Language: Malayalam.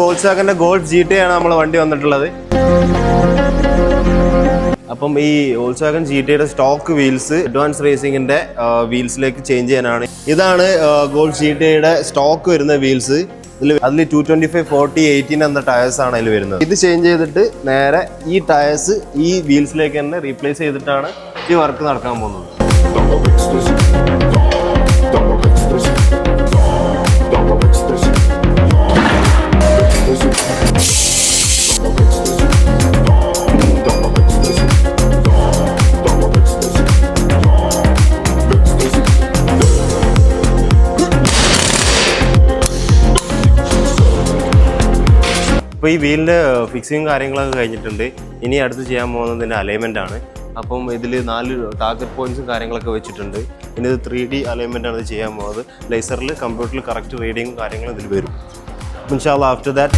വോൾസ്വാഗന്റെ ഗോൾഫ് GT ആണ് നമ്മളെ വണ്ടി വന്നിട്ടുള്ളത്. അപ്പം ഈ വോൾസ്വാഗൻ GTയുടെ സ്റ്റോക്ക് വീൽസ് അഡ്വാൻസ് റേസിംഗിന്റെ വീൽസിലേക്ക് ചേഞ്ച് ചെയ്യാനാണ്. ഇതാണ് ഗോൾഫ് GTയുടെ സ്റ്റോക്ക് വരുന്ന വീൽസ്. അതിൽ 225, 40, 18 എന്ന ടയേഴ്സ് ആണ് അതിൽ വരുന്നത്. ഇത് ചേഞ്ച് ചെയ്തിട്ട് നേരെ ഈ ടയേഴ്സ് ഈ വീൽസിലേക്ക് തന്നെ റീപ്ലേസ് ചെയ്തിട്ടാണ് ഈ വർക്ക് നടക്കാൻ പോകുന്നത്. അപ്പോൾ ഈ വീലിൻ്റെ ഫിക്സിങ് കാര്യങ്ങളൊക്കെ കഴിഞ്ഞിട്ടുണ്ട്. ഇനി അടുത്ത് ചെയ്യാൻ പോകുന്നതിൻ്റെ അലൈൻമെൻ്റ് ആണ്. അപ്പം ഇതിൽ 4 ടാർഗറ്റ് പോയിന്റ്സും കാര്യങ്ങളൊക്കെ വെച്ചിട്ടുണ്ട്. ഇനി ഇത് 3D അലൈൻമെൻ്റ് ആണ് ഇത് ചെയ്യാൻ പോകുന്നത്. ലേസറിൽ കമ്പ്യൂട്ടറിൽ കറക്റ്റ് റീഡിങ്ങും കാര്യങ്ങളും ഇതിൽ വരും. ഇൻഷാ അല്ലാഹ് ആഫ്റ്റർ ദാറ്റ്